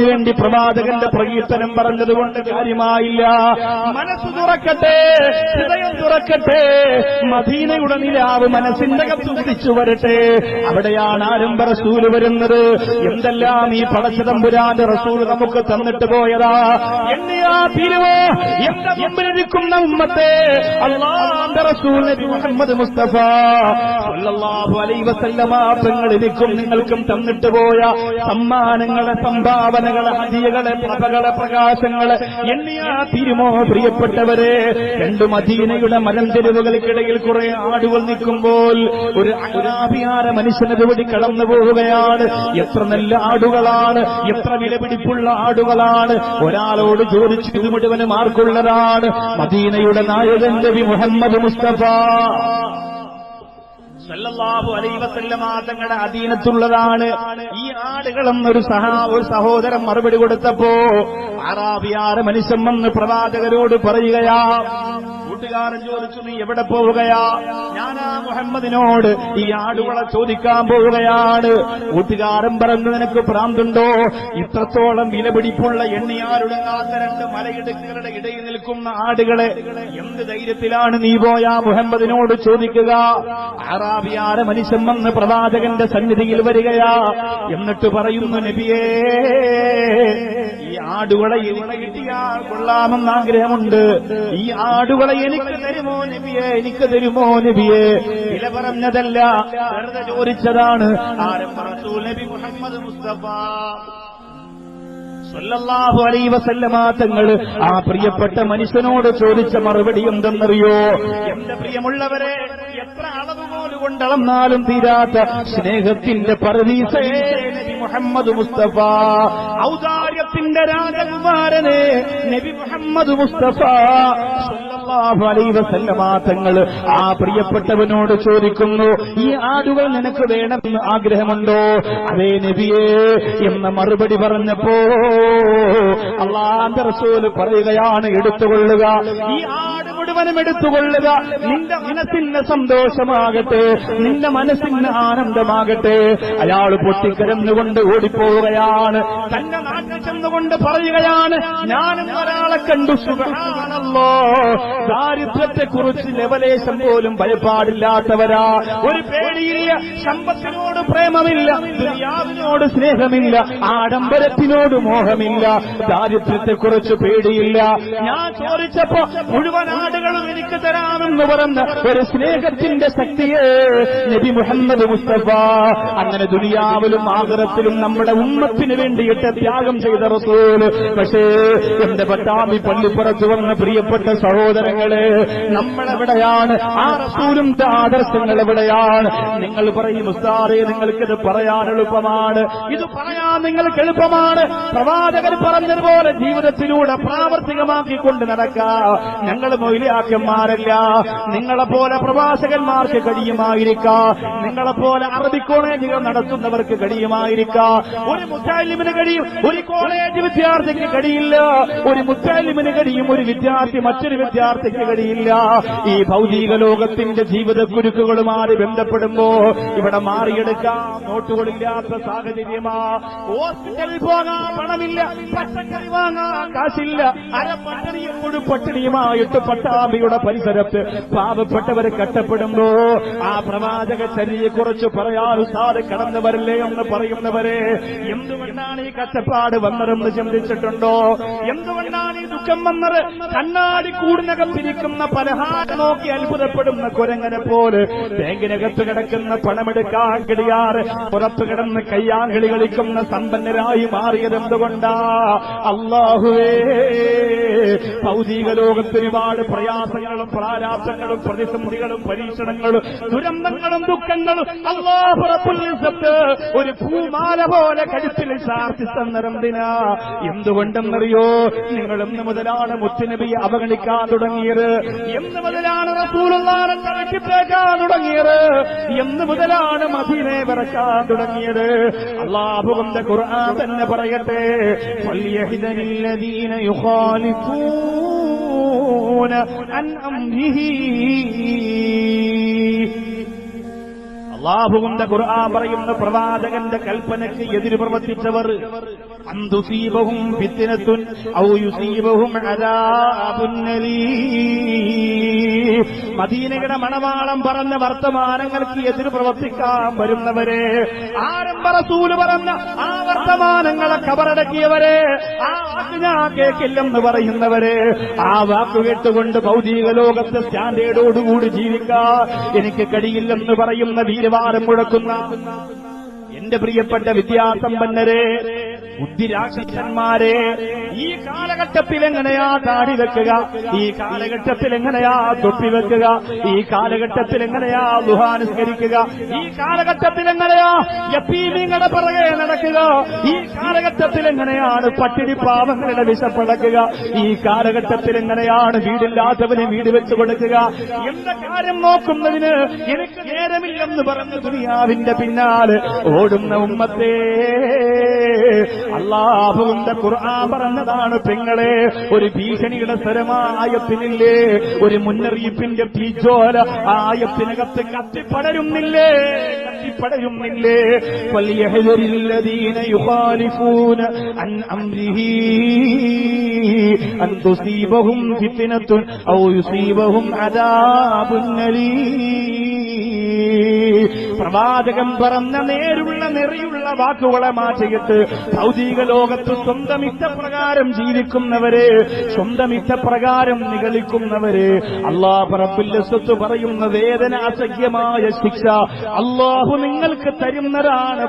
വേണ്ടി പ്രവാചകന്റെ പ്രകീർത്തനം പറഞ്ഞതുകൊണ്ട് കാര്യമായില്ല. മനസ്സ് തുറക്കട്ടെ, ഹൃദയം തുറക്കട്ടെ, മദീനയുടെ നിലാവ് മനസ്സിന്റെ അകത്ത് ഉദിച്ചു വരട്ടെ. അവിടെയാണ് ആരംഭ റസൂൽ വരുന്നത്. എന്തെല്ലാം ഈ പടച്ചതമ്പുരാന്റെ റസൂൽ നമുക്ക് തന്നിട്ട് പോയതാ. എന്നെയാ തിരുവോ എന്റെ മുമ്പിലിരിക്കുന്ന ഉമ്മത്തെ അല്ലാഹുവിന്റെ റസൂൽ നബി മുഹമ്മദ് മുസ്തഫ സല്ലല്ലാഹു അലൈഹി വസല്ലമ തങ്ങൾ എനിക്കും നിങ്ങൾക്കും തന്നിട്ട് പോയ സമ്മാനങ്ങളെ, സംഭാവനകളെ, ഹദിയകളെ, പ്രഭകളെ, പ്രകാശങ്ങളെ എണ്ണിയാ തീരുമോ പ്രിയപ്പെട്ടവരെ? രണ്ടു മദീനയുടെ മലഞ്ചെരുവുകൾക്കിടയിൽ കുറെ ആടുകൾ നിൽക്കുമ്പോൾ ഒരു അറാബിയാര മനുഷ്യനതുവഴി കടന്നു പോവുകയാണ്. എത്ര നല്ല ആടുകളാണ്, എത്ര വിലപിടിപ്പുള്ള ആടുകളാണ്. ഒരാളോട് ചോദിച്ചു, ഇത് മുഴുവനും ആർക്കുള്ളതാണ്? മദീനയുടെ നായകൻ നബി മുഹമ്മദ് മുസ്തഫ സല്ലല്ലാഹു അലൈഹി വസല്ലമ തങ്ങളുടെ അധീനത്തുള്ളതാണ് ഈ ആടുകളെന്നൊരു സഹോദരൻ മറുപടി കൊടുത്തപ്പോ അറാബിയാര മനുഷ്യൻ വന്ന് പ്രവാചകരോട് പറയുകയാ. കൂട്ടുകാരൻ ചോദിച്ചു, നീ എവിടെ പോവുകയാ? ഞാനാ മുഹമ്മദിനോട് ഈ ആടുകളെ ചോദിക്കാൻ പോവുകയാണ്. കൂട്ടുകാരൻ പറഞ്ഞു, നിനക്ക് ഭ്രാന്തുണ്ടോ? ഇത്രത്തോളം വിലപിടിപ്പുള്ള എണ്ണിയാരുടങ്ങാത്ത രണ്ട് മലയിടുക്കുകളുടെ ഇടയിൽ നിൽക്കുന്ന ആടുകളെ എന്ത് ധൈര്യത്തിലാണ് നീ പോയാ മുഹമ്മദിനോട് ചോദിക്കുക? അറാബിയാര മനുഷ്യൻ വന്ന് പ്രവാചകന്റെ സന്നിധിയിൽ വരികയാ. എന്നിട്ട് പറയുന്നു, നബിയേ, ഈ ആടുകളെ എനിക്ക് കിട്ടിയാൽ കൊള്ളാമെന്ന് ആഗ്രഹമുണ്ട്. ഈ ആടുകളെ എനിക്ക് തരുമോ നബിയെ? എനിക്ക് തരുമോ നബിയെ? വില പറഞ്ഞതല്ല, വെറുതെ ചോദിച്ചതാണ്. ആരംഭ റസൂൽ നബി മുഹമ്മദ് മുസ്തഫ സല്ലല്ലാഹു അലൈഹി വസല്ലമ തങ്ങൾ ആ പ്രിയപ്പെട്ട മനുഷ്യനോട് ചോദിച്ച മറുപടി എന്തെന്നറിയോ? എന്റെ പ്രിയമുള്ളവരെ, എത്ര അളവുകോല് കൊണ്ടളന്നാലും തീരാത്ത സ്നേഹത്തിന്റെ പർദീസേ നബി മുഹമ്മദ് മുസ്തഫ, ഔദാര്യത്തിന്റെ രാജകുമാരനെ നബി മുഹമ്മദ് മുസ്തഫ സല്ലല്ലാഹു അലൈഹി വസല്ലമ തങ്ങൾ ആ പ്രിയപ്പെട്ടവനോട് ചോദിക്കുന്നു, ഈ ആടുകൾ നിനക്ക് വേണമെന്ന് ആഗ്രഹമുണ്ടോ? അതേ നബിയേ എന്ന മറുപടി പറഞ്ഞപ്പോ അല്ലാഹുവിന്റെ റസൂൽ പറയുകയാണ്, എടുത്തുകൊള്ളുക, ഈ ആട് മുഴുവനും എടുത്തുകൊള്ളുക. നിന്റെ മനസ്സിന് സന്തോഷമാകട്ടെ, നിന്റെ മനസ്സിന് ആനന്ദമാകട്ടെ. അയാൾ പൊട്ടിക്കരന്നുകൊണ്ട് ഓടിപ്പോവുകയാണ്. തന്റെ നാട്ടിൽ ചെന്നുകൊണ്ട് പറയുകയാണ്, ഞാനും ഒരാളെ കണ്ടു, സുബ്ഹാനല്ലാഹ്, ദാരിദ്ര്യത്തെക്കുറിച്ച് ലവലേശം പോലും ഭയപ്പാടില്ലാത്തവരാ. ഒരു പേടിയില്ല, സമ്പത്തിനോട് പ്രേമമില്ല, ദുനിയാവിനോട് സ്നേഹമില്ല, ആഡംബരത്തിനോട് മോഹമില്ല, ദാരിദ്ര്യത്തെക്കുറിച്ച് പേടിയില്ല. ഞാൻ ചോദിച്ചപ്പോ മുഴുവൻ ആടുകളും എനിക്ക് തരാമെന്ന് പറഞ്ഞ ഒരു സ്നേഹത്തിന്റെ ശക്തിയെ നബി മുഹമ്മദ് മുസ്തഫ. അങ്ങനെ ദുനിയാവിലും ആഖിറത്തിലും നമ്മുടെ ഉമ്മത്തിന് വേണ്ടിയിട്ട് ത്യാഗം ചെയ്ത റസൂൽ. പക്ഷേ എന്റെ പട്ടാമ്പി പള്ളിപ്പുറത്ത് വന്ന പ്രിയപ്പെട്ട സഹോദരങ്ങളെ, നമ്മളെവിടെയാണ്? ആ റസൂലിന്റെ ആദർശങ്ങൾ എവിടെയാണ്? നിങ്ങൾ പറയും, ഉസ്താദേ, നിങ്ങൾക്കിത് പറയാൻ എളുപ്പമാണ്, ഇത് പറയാൻ നിങ്ങൾക്ക് എളുപ്പമാണ്. പ്രവാചകർ പറഞ്ഞതുപോലെ ജീവിതത്തിലൂടെ പ്രാവർത്തികമാക്കിക്കൊണ്ട് നടക്കാം. ഞങ്ങൾ മൗലിയാക്കന്മാരല്ല, നിങ്ങളെപ്പോലെ പ്രവാചകന്മാർക്ക് കഴിയുമായിരിക്കാം, നിങ്ങളെപ്പോലെ അറബി കോളേജുകൾ നടത്തുന്നവർക്ക് കഴിയുമായിരിക്കാം. ഒരു മുത്തഅല്ലിമിന് കഴിയും, ഒരു കോളേജ് വിദ്യാർത്ഥിക്ക് കഴിയില്ല. ഒരു മുത്തഅല്ലിമിന് കഴിയും, ഒരു വിദ്യാർത്ഥി മറ്റൊരു വിദ്യാർത്ഥിക്ക് കഴിയില്ല. ഈ ഭൗതിക ലോകത്തിന്റെ ജീവിത കുരുക്കുകളുമായി ബന്ധപ്പെടുമ്പോ ഇവിടെ മാറിയെടുക്കാൻ നോട്ടുകളില്ലാത്ത സാഹചര്യമാ. ഹോസ്പിറ്റലിൽ പോകാൻ പണമില്ല, പച്ചക്കറി വാങ്ങാൻ കാശില്ല, അരപ്പട്ടിണിയും മുഴുപട്ടിണിയുമായിട്ട് പട്ടാമ്പിയുടെ പരിസരത്ത് പാവപ്പെട്ടവരെ കഷ്ടപ്പെടുമ്പോ ആ പ്രവാചക ചര്യയെക്കുറിച്ച് പറയാൻ ഉസ്താദ് കടന്നു വരില്ലേ എന്ന് പറയുന്നവരെ, എന്തുകൊണ്ടാണ് ഈ കഷ്ടപ്പാട് വന്നതെന്ന് ചിന്തിച്ചിട്ടുണ്ടോ? എന്തുകൊണ്ടാണ് ഈ ദുഃഖം വന്നത്? കണ്ണാടി കൂടിനകം പിരിക്കുന്ന പലഹാരം നോക്കി അത്ഭുതപ്പെടുന്ന കുരങ്ങനെ പോലെ ബാങ്കിനകത്ത് കിടക്കുന്ന പണമെടുക്കാൻ കിടിയാറ് പുറത്തു കിടന്ന് കയ്യാങ്കളി കളിക്കുന്ന സമ്പന്നരായി മാറിയത് എന്തുകൊണ്ടാ? അല്ലാഹുവേ, ഭൗതിക ലോകത്ത് ഒരുപാട് പ്രയാസങ്ങളും പ്രാരാബ്ധങ്ങളും പ്രതിസന്ധികളും പരീക്ഷണങ്ങളും ദുരന്തങ്ങളും ദുഃഖങ്ങളും അല്ലാഹു റബ്ബുൽ ഇസ്സത്ത് ഒരു പൂമാല പോലെ കഴുത്തിൽ ചാർത്തി തന്നതെന്തിനാ? എന്തുകൊണ്ടെന്നറിയോ? നിങ്ങൾ എന്ന് മുതലാണ് മുത്തുനബിയെ അവഗണിക്കാൻ തുടങ്ങിയത്? എന്ന് മുതലാണ് റസൂലുള്ളാഹിനെ തളച്ചിട്ടേക്കാൻ തുടങ്ങിയത്? എന്ന് മുതലാണ് മദീനയെ വിറക്കാൻ തുടങ്ങിയത്? അല്ലാഹുവിന്റെ ഖുർആൻ തന്നെ പറയട്ടെ, ഫൽയഹ്ദരില്ലദീന യുഖാലിഫൂന അൻ അംരിഹി. അല്ലാഹുവിന്റെ ഖുർആൻ പറയുന്ന പ്രവാചകന്റെ കൽപ്പനയ്ക്ക് എതിര് പ്രവർത്തിച്ചവർ അൻ തുസീബഹും ഫിത്നത്തുൻ ഔ യുസീബഹും അദാബുൻ അലീം. മദീനയുടെ മണവാളം പറഞ്ഞ വർത്തമാനങ്ങൾക്ക് എതിര് പ്രവർത്തിക്കാൻ വരുന്നവരെ, ആരംഭ റസൂൽ പറഞ്ഞ ആ വർത്തമാനങ്ങളെ കബറടക്കിയവരെ, ആ വാക്ക് ഞാൻ കേൾക്കില്ലെന്ന് പറയുന്നവരെ, ആ വാക്ക് കേട്ടുകൊണ്ട് ഭൗതിക ലോകത്ത് സ്റ്റാൻഡേർഡോടുകൂടി ജീവിക്കാൻ എനിക്ക് കഴിയില്ലെന്ന് പറയുന്ന വീരവാദം മുഴക്കുന്ന എന്റെ പ്രിയപ്പെട്ട വിദ്യാസമ്പന്നരെ, ബുദ്ധിരാക്ഷസന്മാരെ, ഈ കാലഘട്ടത്തിൽ എങ്ങനെയാ താടി വെക്കുക, ഈ കാലഘട്ടത്തിൽ എങ്ങനെയാ തൊപ്പി വെക്കുക, ഈ കാലഘട്ടത്തിൽ എങ്ങനെയാ ദുഹാനുസ്കരിക്കുക, ഈ കാലഘട്ടത്തിൽ എങ്ങനെയാ യതീമീങ്ങളുടെ പിറകെ നടക്കുക, ഈ കാലഘട്ടത്തിൽ എങ്ങനെയാണ് പട്ടിണി പാവങ്ങളുടെ വിശപ്പടക്കുക, ഈ കാലഘട്ടത്തിൽ എങ്ങനെയാണ് വീടില്ലാത്തവന് വീട് വെച്ചു കൊടുക്കുക, എന്റെ കാര്യം നോക്കുന്നതിന് എനിക്ക് നേരമില്ലെന്ന് പറഞ്ഞ ദുനിയാവിന്റെ പിന്നാലെ ഓടുന്ന ഉമ്മത്തേ, അല്ലാഹുവിന്റെ ഖുർആൻ പറഞ്ഞതാണ് പെങ്ങളെ, ഒരു ഭീഷണിയുടെ സ്വരമായത്തിനില്ലേ, ഒരു മുന്നറിയിപ്പിന്റെ തീജ്വാല ആയത്തിനകത്ത് കത്തിപ്പടരുന്നില്ലേ, കത്തിപ്പടരുന്നില്ലേ. ഫൽയഹ്ദരില്ലദീന യുഖാലിഫൂന അൻ അംരിഹി അൻ തുസീബഹും ഫിത്നത്തുൻ ഔ യുസീബഹും അദാബുൻ അലീം. പ്രവാചകൻ പറഞ്ഞ നേരുള്ള നെറിയുള്ള വാക്കുകളെ മാറ്റിയിട്ട് ഭൗതിക ലോകത്ത് സ്വന്തം ഇഷ്ടപ്രകാരം ജീവിക്കുന്നവരെ, സ്വന്തം ഇഷ്ടപ്രകാരം നിഗളിക്കുന്നവരെ അല്ലാഹു റബ്ബുൽ ഇസ്സത്ത് പറയുന്ന വേദന അസഹ്യമായ ശിക്ഷ അല്ലാഹു നിങ്ങൾക്ക് തരുന്നതാണ്.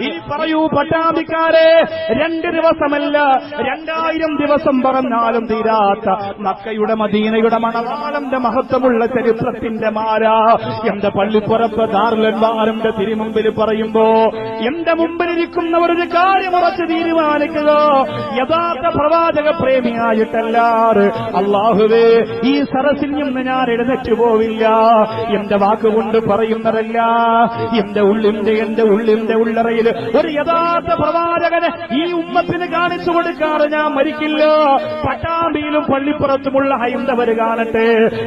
ഇനി പറയൂ പട്ടാഭിക്കാരെ, 2 ദിവസമല്ല 2000 ദിവസം പറഞ്ഞാലും തീരാത്ത മക്കയുടെ മദീനയുടെ മണവാളന്റെ മഹത്വമുള്ള ചരിത്രത്തിന്റെ മാല എന്റെ പള്ളിപ്പുറത്ത് ദാറുൽ അൻവാറിന്റെ തിരുമുമ്പിൽ പറയുമ്പോ എന്റെ മുമ്പിലിരിക്കുന്നവർ ഒരു കാര്യം ഉറച്ചു തീരുമാനിക്കുക, യഥാർത്ഥ പ്രവാചക പ്രേമിയായിട്ടല്ലാതെ അല്ലാഹുവേ ഈ സരസിൽ നിന്ന് ഞാൻ എഴുന്നേറ്റ് പോവില്ല. എന്റെ വാക്കുകൊണ്ട് പറയുന്നതല്ല, എന്റെ ഉള്ളിന്റെ ഉള്ളറയിൽ ഒരു യഥാർത്ഥ പ്രവാചകനെ ഈ ഉമ്മത്തിന് കാണിച്ചു കൊടുക്കാറ് ഞാൻ മരിക്കില്ല. പട്ടാമ്പിയിലും പള്ളിപ്പുറത്തുമുള്ള ഹൈന്ദവര് കാണട്ടെ,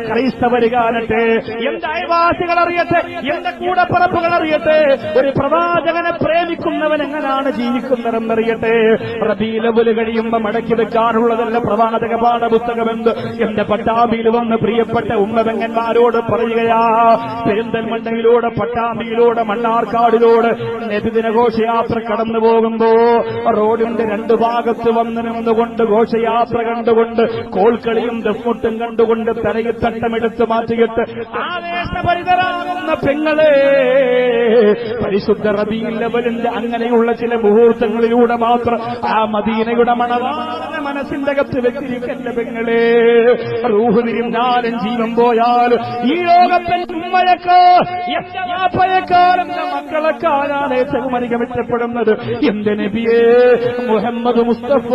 ക്രൈസ്തവര് കാണട്ടെ, എന്റെ അയൽവാസികൾ അറിയട്ടെ, എന്റെ കൂടപ്പറപ്പുകൾ അറിയട്ടെ, ഒരു പ്രവാചകനെ പ്രേമിക്കുന്നവൻ എങ്ങനെയാണ് ജീവിക്കുന്നതെന്നറിയട്ടെ. റബീഉൽ അവ്വൽ കഴിയുമ്പോ മടക്കി വെക്കാനുള്ളതല്ല പ്രവാചക പാഠപുസ്തകമെന്ന് എന്റെ പട്ടാമ്പിയിൽ വന്ന് പ്രിയപ്പെട്ട ഉമ്മപെങ്ങന്മാരോട് പറയുകയാ. പെരിന്തൽമണ്ണയിലൂടെ പട്ടാമ്പിയിലൂടെ മണ്ണാർക്കാടിലൂടെ നബിദിന ഘോഷയാത്ര കടന്നു പോകുമ്പോ റോഡിന്റെ 2 ഭാഗത്ത് വന്ന് നിന്നുകൊണ്ട് ഘോഷയാത്ര കണ്ടുകൊണ്ട് കോൽക്കളിയും ദഫ്മുട്ടും കണ്ടുകൊണ്ട് തലയിൽ തട്ടമെടുത്ത് മാറ്റിയിട്ട് ആവേശഭരിതരാകുന്ന പെങ്ങളെ, പരിശുദ്ധ റബീഉൽ അവ്വലിന്റെ അങ്ങനെയുള്ള ചില മുഹൂർത്തങ്ങളിലൂടെ മാത്രം ആ മദീനയുടെ മണവാളനെ മനസ്സിന്റെ അകത്ത് വെച്ചിരിക്കല്ലേ പെങ്ങളെ. റൂഹ് തിരിഞ്ഞാലും ജീവൻ പോയാലും ഈ ലോകത്തിന്റെ ഉമ്മയൊക്കെ എന്റെ വാപ്പയേക്കാൾ എന്റെ മക്കളെക്കാളാണ് ഏറ്റവും അധികം ഇഷ്ടപ്പെടുന്നത് എന്റെ നബിയേ മുഹമ്മദ് മുസ്തഫ.